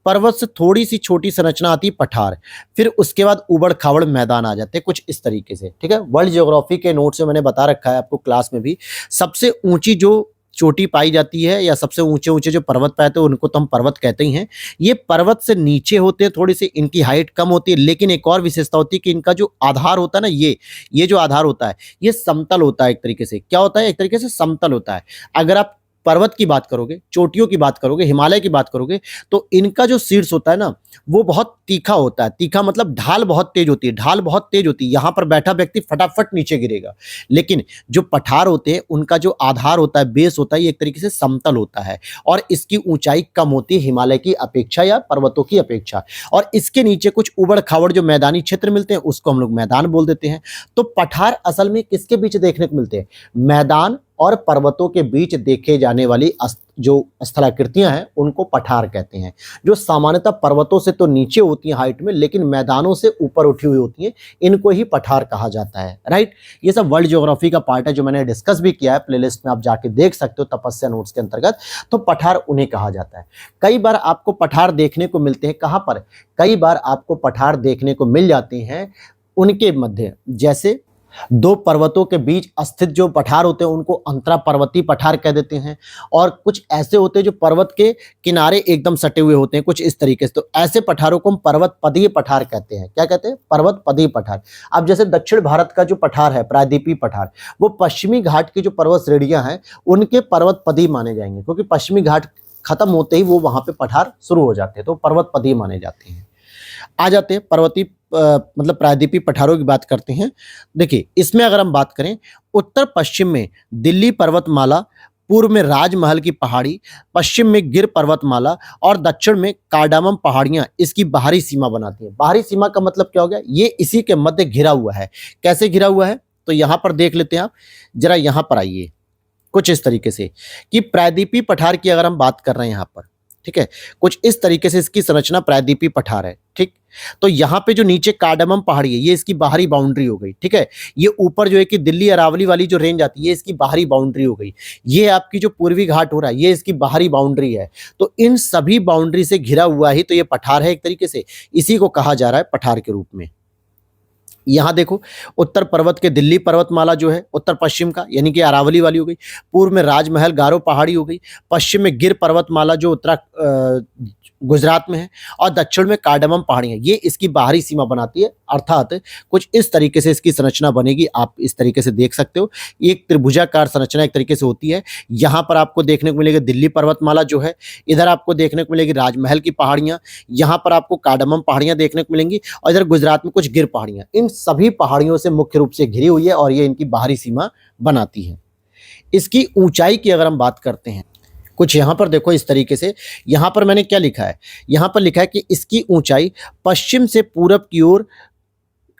पर्वत से थोड़ी सी छोटी संरचना आती है पठार, फिर उसके बाद उबड़ खाबड़ मैदान आ जाते हैं कुछ इस तरीके से, ठीक है। वर्ल्ड ज्योग्राफी के नोट से मैंने बता रखा है आपको क्लास में भी, सबसे ऊंची जो चोटी पाई जाती है या सबसे ऊंचे ऊंचे जो पर्वत पाए थे उनको तो हम पर्वत कहते ही हैं। ये पर्वत से नीचे होते हैं, थोड़ी सी इनकी हाइट कम होती है, लेकिन एक और विशेषता होती है कि इनका जो आधार होता है ना, ये जो आधार होता है ये समतल होता है। एक तरीके से क्या होता है? एक तरीके से समतल होता है। अगर आप पर्वत की बात करोगे, चोटियों की बात करोगे, हिमालय की बात करोगे, तो इनका जो शीर्ष होता है ना वो बहुत तीखा होता है। तीखा मतलब ढाल बहुत तेज होती है, ढाल बहुत तेज होती है, यहाँ पर बैठा व्यक्ति फटाफट नीचे गिरेगा। लेकिन जो पठार होते हैं उनका जो आधार होता है, बेस होता है, ये एक तरीके से समतल होता है और इसकी ऊंचाई कम होती है हिमालय की अपेक्षा या पर्वतों की अपेक्षा। और इसके नीचे कुछ उबड़ खाबड़ जो मैदानी क्षेत्र मिलते हैं उसको हम लोग मैदान बोल देते हैं। तो पठार असल में किसके बीच देखने को मिलते हैं? मैदान और पर्वतों के बीच देखे जाने वाली जो स्थलाकृतियां हैं उनको पठार कहते हैं, जो सामान्यतः पर्वतों से तो नीचे होती हैं हाइट में, लेकिन मैदानों से ऊपर उठी हुई होती हैं, इनको ही पठार कहा जाता है, राइट। ये सब वर्ल्ड ज्योग्राफी का पार्ट है जो मैंने डिस्कस भी किया है, प्लेलिस्ट में आप जाके देख सकते हो तपस्या नोट्स के अंतर्गत। तो पठार उन्हें कहा जाता है। कई बार आपको पठार देखने को मिलते हैं, कहाँ पर? कई बार आपको पठार देखने को मिल जाते हैं उनके मध्य, जैसे दो पर्वतों के बीच स्थित जो पठार होते हैं उनको अंतरा पर्वतीय पठार कह देते हैं, और कुछ ऐसे होते हैं जो पर्वत के किनारे एकदम सटे हुए होते हैं कुछ इस तरीके से। तो ऐसे पठारों को हम पर्वत पदीय पठार कहते हैं। क्या कहते हैं? पर्वत पदीय पठार। अब जैसे दक्षिण भारत का जो पठार है प्रायद्वीपीय पठार, वो पश्चिमी घाट की जो पर्वत श्रेणियां हैं उनके पर्वत पदीय माने जाएंगे, क्योंकि पश्चिमी घाट खत्म होते ही वो वहां पे पठार शुरू हो जाते हैं, तो पर्वत पदीय माने जाते हैं। आ जाते हैं पर्वतीय मतलब प्रायद्वीपीय पठारों की बात करते हैं। देखिए, इसमें अगर हम बात करें, उत्तर पश्चिम में दिल्ली पर्वतमाला, पूर्व में राजमहल की पहाड़ी, पश्चिम में गिर पर्वतमाला और दक्षिण में कार्डामम पहाड़ियां इसकी बाहरी सीमा बनाती हैं। बाहरी सीमा का मतलब क्या हो गया? ये इसी के मध्य घिरा हुआ है। कैसे घिरा हुआ है? तो यहां पर देख लेते हैं आप, जरा यहां पर आइए, कुछ इस तरीके से कि प्रायद्वीपीय पठार की अगर हम बात कर रहे हैं यहाँ पर, ठीक है, कुछ इस तरीके से इसकी संरचना प्रायद्वीपीय पठार है, ठीक। तो यहाँ पे जो नीचे कार्डामम पहाड़ी है ये इसकी बाहरी बाउंड्री हो गई, ठीक है। ये ऊपर जो है कि दिल्ली अरावली वाली जो रेंज आती है ये इसकी बाहरी बाउंड्री हो गई। ये आपकी जो पूर्वी घाट हो रहा है ये इसकी बाहरी बाउंड्री है। तो इन सभी बाउंड्री से घिरा हुआ ही तो ये पठार है एक तरीके से, इसी को कहा जा रहा है पठार के रूप में। यहाँ देखो, उत्तर पर्वत के दिल्ली पर्वतमाला जो है उत्तर पश्चिम का, यानी कि अरावली वाली हो गई, पूर्व में राजमहल गारो पहाड़ी हो गई, पश्चिम में गिर पर्वतमाला जो गुजरात में है, और दक्षिण में कार्डामम पहाड़ियाँ, ये इसकी बाहरी सीमा बनाती है। अर्थात कुछ इस तरीके से इसकी संरचना बनेगी, आप इस तरीके से देख सकते हो। एक त्रिभुजाकार संरचना एक तरीके से होती है। यहाँ पर आपको देखने को मिलेगी दिल्ली पर्वतमाला जो है, इधर आपको देखने को मिलेगी राजमहल की पहाड़ियाँ, यहाँ पर आपको कार्डामम पहाड़ियाँ देखने को मिलेंगी, और इधर गुजरात में कुछ गिर पहाड़ियाँ। इन सभी पहाड़ियों से मुख्य रूप से घिरी हुई है और ये इनकी बाहरी सीमा बनाती है। इसकी ऊंचाई की अगर हम बात करते हैं, कुछ यहाँ पर देखो इस तरीके से, यहाँ पर मैंने क्या लिखा है, यहाँ पर लिखा है कि इसकी ऊंचाई पश्चिम से पूरब की ओर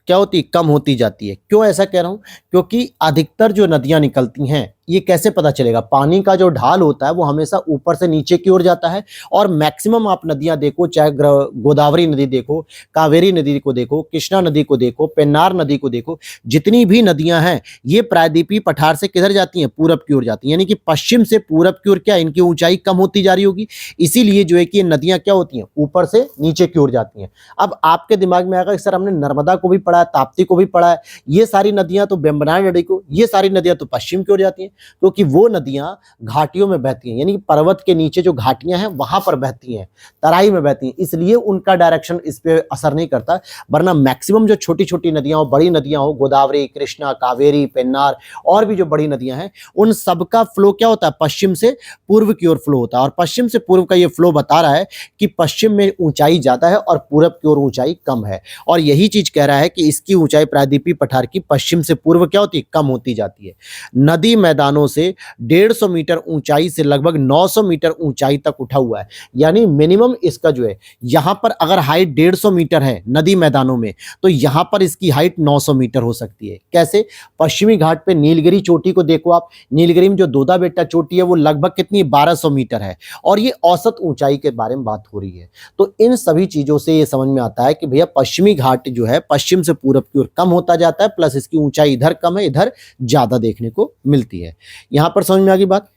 क्या होती है, कम होती जाती है। क्यों ऐसा कह रहा हूं, क्योंकि अधिकतर जो नदियां निकलती हैं, ये कैसे पता चलेगा, पानी का जो ढाल होता है वो हमेशा ऊपर से नीचे की ओर जाता है। और मैक्सिमम आप नदियां देखो, चाहे गोदावरी नदी देखो, कावेरी नदी को देखो, कृष्णा नदी को देखो, पेन्नार नदी को देखो, जितनी भी नदियां हैं ये प्रायद्वीपीय पठार से किधर जाती हैं, पूरब की ओर जाती हैं। यानी कि पश्चिम से पूरब की ओर क्या इनकी ऊंचाई कम होती जा रही होगी, इसीलिए जो है कि ये नदियां क्या होती हैं, ऊपर से नीचे की ओर जाती हैं। अब आपके दिमाग में आएगा सर हमने नर्मदा को भी पढ़ा है, ताप्ती को भी पढ़ा है, ये सारी नदियां तो बेम्बनार नदी को, ये सारी नदियां तो पश्चिम की ओर जाती हैं, क्योंकि वो नदियां घाटियों में बहती हैं, यानी कि पर्वत के नीचे जो घाटियां हैं वहां पर बहती हैं, तराई में बहती हैं, इसलिए उनका डायरेक्शन इस पे असर नहीं करता। वरना मैक्सिमम जो छोटी छोटी नदियां हो, बड़ी नदियां हो, गोदावरी, कृष्णा, कावेरी, पेन्नार और भी जो बड़ी नदियां हैं, उन सबका फ्लो क्या होता है, पश्चिम से पूर्व की ओर फ्लो होता है। और पश्चिम से पूर्व का ये फ्लो बता रहा है कि पश्चिम में ऊंचाई ज्यादा है और पूरब की ओर ऊंचाई कम है। और यही चीज कह रहा है कि इसकी ऊंचाई प्रायद्वीपीय पठार की पश्चिम से पूर्व क्या होती है, कम होती जाती है। नदी मैदानों से 150 मीटर ऊंचाई से लगभग 900 मीटर ऊंचाई तक उठा हुआ है। यानी मिनिमम इसका जो है, यहां पर अगर हाइट 150 मीटर है नदी मैदानों में, तो यहां पर इसकी हाइट 900 मीटर हो सकती है। कैसे, पश्चिमी घाट पे नीलगिरी चोटी को देखो आप, नीलगिरी में जो दोदा बेटा चोटी है वो लगभग कितनी 1200 मीटर है, और ये औसत ऊंचाई के बारे में बात हो रही है। तो इन सभी चीजों से ये समझ में आता है कि भैया पश्चिमी घाट जो है पश्चिम से पूरब की ओर कम होता जाता है, प्लस इसकी ऊंचाई इधर कम है, इधर ज्यादा देखने को मिलती है। यहां पर समझ में आ गई बात।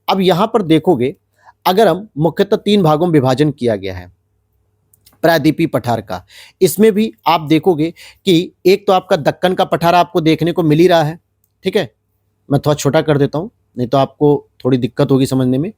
अब यहां पर देखोगे, अगर हम मुख्यतः 3 भागों में विभाजन किया गया है प्रायद्वीपीय पठार का, इसमें भी आप देखोगे कि एक तो आपका दक्कन का पठार आपको देखने को मिल ही रहा है, ठीक है। मैं थोड़ा छोटा कर देता हूं, नहीं तो आपको थोड़ी दिक्कत होगी समझने में।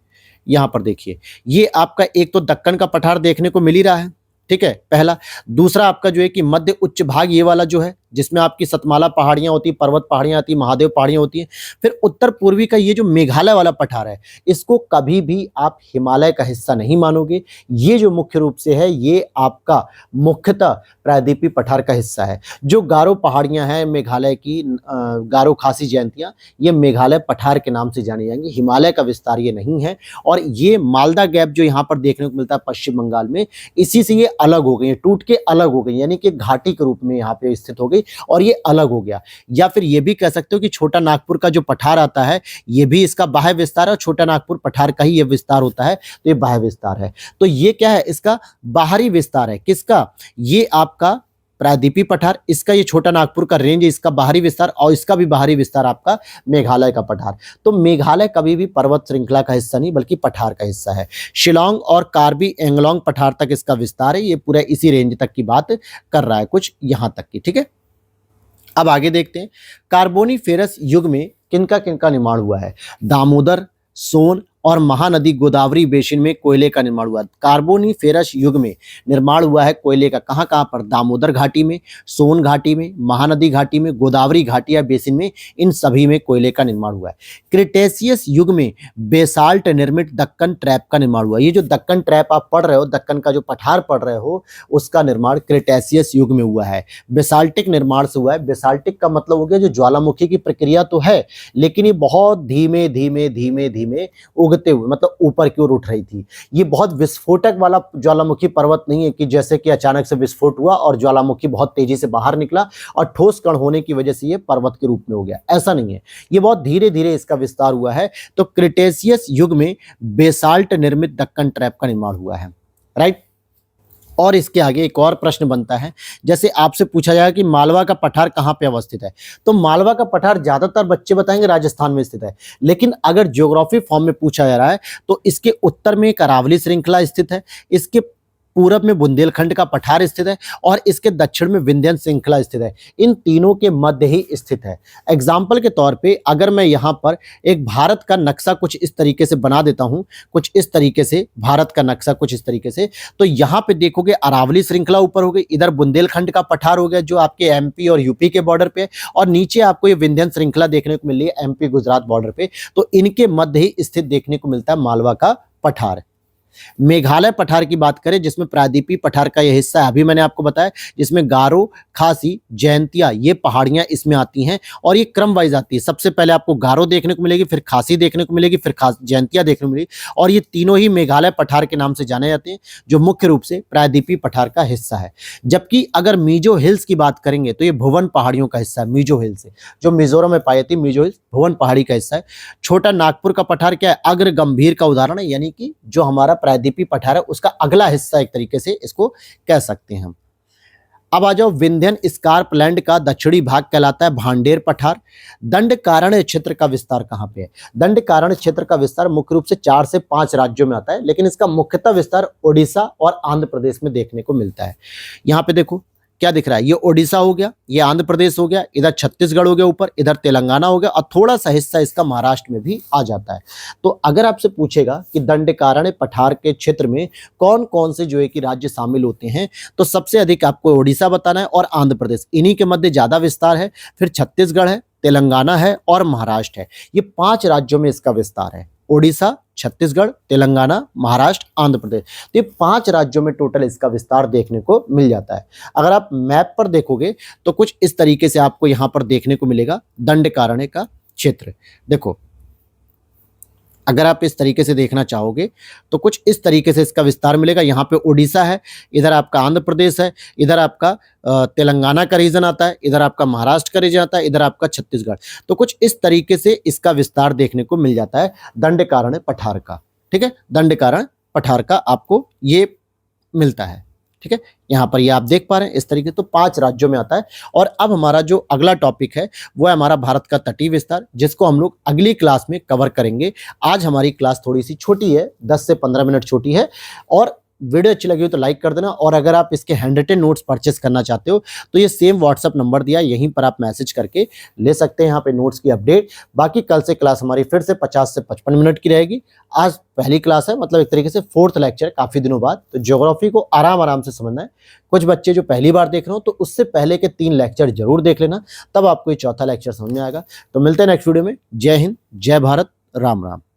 यहां पर देखिए, ये आपका एक तो दक्कन का पठार देखने को मिल ही रहा है, ठीक है, पहला। दूसरा आपका जो है कि मध्य उच्च भाग ये वाला जो है, जिसमें आपकी सतमाला पहाड़ियां होती, पर्वत पहाड़ियां आती, महादेव पहाड़ियां होती हैं। फिर उत्तर पूर्वी का ये जो मेघालय वाला पठार है, इसको कभी भी आप हिमालय का हिस्सा नहीं मानोगे। ये जो मुख्य रूप से है, ये आपका मुख्यतः प्रायद्वीपीय पठार का हिस्सा है। जो गारो पहाड़ियां हैं मेघालय की, गारो खासी जयंतियां, ये मेघालय पठार के नाम से जानी जाएंगी, हिमालय का विस्तार ये नहीं है। और ये मालदा गैप जो यहाँ पर देखने को मिलता है पश्चिम बंगाल में, इसी से ये अलग हो गई, टूट के अलग हो गई, यानी कि घाटी के रूप में यहाँ पे स्थित हो गई और ये अलग हो गया। या फिर ये भी कह सकते हो कि छोटा नागपुर का जो पठार आता है, ये भी इसका बाह्य विस्तार है, छोटा नागपुर पठार का ही ये विस्तार होता है, तो ये बाह्य विस्तार है। तो ये क्या है, इसका बाहरी विस्तार है। किसका, ये आपका प्रायद्वीपीय पठार, इसका ये छोटा नागपुर का रेंज, इसका बाहरी विस्तार, और इसका भी बाहरी विस्तार आपका मेघालय का पठार। तो मेघालय कभी भी पर्वत श्रृंखला का हिस्सा नहीं बल्कि पठार का हिस्सा है। शिलोंग और कार्बी एंगलोंग पठार तक इसका विस्तार है, ये पूरा इसी रेंज तक की बात कर रहा है, कुछ यहां तक की, ठीक है। अब आगे देखते हैं, कार्बोनिफेरस युग में किनका किनका निर्माण हुआ है। दामोदर, सोन और महानदी गोदावरी बेसिन में कोयले का निर्माण हुआ। कार्बोनिफेरस युग में निर्माण हुआ है कोयले का, कहां कहां पर, दामोदर घाटी में, सोन घाटी में, महानदी घाटी में, गोदावरी घाटी या बेसिन में, इन सभी में कोयले का निर्माण हुआ है। क्रिटेशियस युग में बेसाल्ट निर्मित दक्कन ट्रैप का निर्माण हुआ। ये जो दक्कन ट्रैप आप पढ़ रहे हो, दक्कन का जो पठार पढ़ रहे हो, उसका निर्माण क्रिटेशियस युग में हुआ है, बेसाल्टिक निर्माण से हुआ है। बेसाल्टिक का मतलब हो गया जो ज्वालामुखी की प्रक्रिया तो है, लेकिन ये बहुत धीमे धीमे धीमे धीमे उगते हुए, मतलब ऊपर की ओर उठ रही थी। ये बहुत विस्फोटक वाला ज्वालामुखी पर्वत नहीं है कि जैसे कि अचानक से विस्फोट हुआ और ज्वालामुखी बहुत तेजी से बाहर निकला और ठोस कण होने की वजह से ये पर्वत के रूप में हो गया, ऐसा नहीं है। ये बहुत धीरे धीरे इसका विस्तार हुआ है। तो क्रिटेशियस युग में बेसाल्ट निर्मित दक्कन ट्रैप का निर्माण हुआ है, राइट। और इसके आगे एक और प्रश्न बनता है, जैसे आपसे पूछा जाएगा कि मालवा का पठार कहाँ पे अवस्थित है, तो मालवा का पठार ज्यादातर बच्चे बताएंगे राजस्थान में स्थित है। लेकिन अगर ज्योग्राफी फॉर्म में पूछा जा रहा है तो इसके उत्तर में एक अरावली श्रृंखला स्थित है, इसके पूरब में बुंदेलखंड का पठार स्थित है और इसके दक्षिण में विंध्य श्रृंखला स्थित है। इन तीनों के मध्य ही स्थित है। एग्जाम्पल के तौर पे अगर मैं यहाँ पर एक भारत का नक्शा कुछ इस तरीके से बना देता हूँ, कुछ इस तरीके से भारत का नक्शा कुछ इस तरीके से, तो यहाँ पे देखोगे अरावली श्रृंखला ऊपर हो गई, इधर बुंदेलखंड का पठार हो गया जो आपके एमपी और यूपी के बॉर्डर पे, और नीचे आपको ये विंध्य श्रृंखला देखने को मिल रही है एमपी गुजरात बॉर्डर पे। तो इनके मध्य ही स्थित देखने को मिलता है मालवा का पठार। मेघालय पठार की बात करें जिसमें प्रायद्वीपीय पठार का यह हिस्सा है, अभी मैंने आपको बताया, जिसमें गारो, खासी, जयंतिया ये पहाड़ियां इसमें आती हैं और ये क्रम वाइज आती है। सबसे पहले आपको गारो देखने को मिलेगी, फिर खासी देखने को मिलेगी, फिर जयंतिया देखने को मिलेगी, और ये तीनों ही मेघालय पठार के नाम से जाने जाते हैं, जो मुख्य रूप से प्रायद्वीपीय पठार का हिस्सा है। जबकि अगर मीजो हिल्स की बात करेंगे तो ये भुवन पहाड़ियों का हिस्सा है। मीजो हिल्स जो मिजोरम में पाई जाती है, मीजो हिल्स भुवन पहाड़ी का हिस्सा है। छोटा नागपुर का पठार क्या है, अग्र गंभीर का उदाहरण है, यानी कि जो हमारा प्रायद्वीपीय पठार है उसका अगला हिस्सा, एक तरीके से इसको कह सकते हैं हम। अब आ जाओ, विंध्यन स्कार्पलैंड का दक्षिणी भाग कहलाता है भांडेर पठार। दंडकारण्य क्षेत्र का विस्तार कहां पे है? दंडकारण्य क्षेत्र का विस्तार मुख्य रूप से 4 से 5 राज्यों में आता है, लेकिन इसका मुख्यतः विस्तार ओडिशा और आंध्र प्रदेश में देखने को मिलता है। यहां पे देखो क्या दिख रहा है, ये ओडिशा हो गया, ये आंध्र प्रदेश हो गया, इधर छत्तीसगढ़ हो गया ऊपर, इधर तेलंगाना हो गया, और थोड़ा सा हिस्सा इसका महाराष्ट्र में भी आ जाता है। तो अगर आपसे पूछेगा कि दंडकारण्य पठार के क्षेत्र में कौन कौन से जो है कि राज्य शामिल होते हैं, तो सबसे अधिक आपको ओडिशा बताना है और आंध्र प्रदेश, इन्हीं के मध्य ज्यादा विस्तार है। फिर छत्तीसगढ़ है, तेलंगाना है और महाराष्ट्र है। ये 5 राज्यों में इसका विस्तार है, ओडिशा, छत्तीसगढ़, तेलंगाना, महाराष्ट्र, आंध्र प्रदेश। तो ये 5 राज्यों में टोटल इसका विस्तार देखने को मिल जाता है। अगर आप मैप पर देखोगे तो कुछ इस तरीके से आपको यहां पर देखने को मिलेगा दंडकारण्य का क्षेत्र। देखो, अगर आप इस तरीके से देखना चाहोगे तो कुछ इस तरीके से इसका विस्तार मिलेगा। यहाँ पे ओडिशा है, इधर आपका आंध्र प्रदेश है, इधर आपका तेलंगाना का रीजन आता है, इधर आपका महाराष्ट्र का रीजन आता है, इधर आपका छत्तीसगढ़। तो कुछ इस तरीके से इसका विस्तार देखने को मिल जाता है दंडकारण्य पठार का। ठीक है, दंडकारण्य पठार का आपको ये मिलता है। ठीक है, यहाँ पर ये आप देख पा रहे हैं इस तरीके, तो 5 राज्यों में आता है। और अब हमारा जो अगला टॉपिक है वो है हमारा भारत का तटीय विस्तार, जिसको हम लोग अगली क्लास में कवर करेंगे। आज हमारी क्लास थोड़ी सी छोटी है, 10 से 15 मिनट छोटी है, और वीडियो अच्छी लगी हो तो लाइक कर देना। और अगर आप इसके हैंड रिटन नोट्स परचेस करना चाहते हो तो ये सेम व्हाट्सअप नंबर दिया, यहीं पर आप मैसेज करके ले सकते हैं यहाँ पे नोट्स की अपडेट। बाकी कल से क्लास हमारी फिर से 50 से 55 मिनट की रहेगी। आज पहली क्लास है, मतलब एक तरीके से 4th लेक्चर काफ़ी दिनों बाद, तो ज्योग्राफी को आराम आराम से समझना है। कुछ बच्चे जो पहली बार देख रहे हो तो उससे पहले के 3 लेक्चर जरूर देख लेना, तब आपको ये चौथा लेक्चर समझ में आएगा। तो मिलते हैं नेक्स्ट वीडियो में। जय हिंद, जय भारत, राम राम।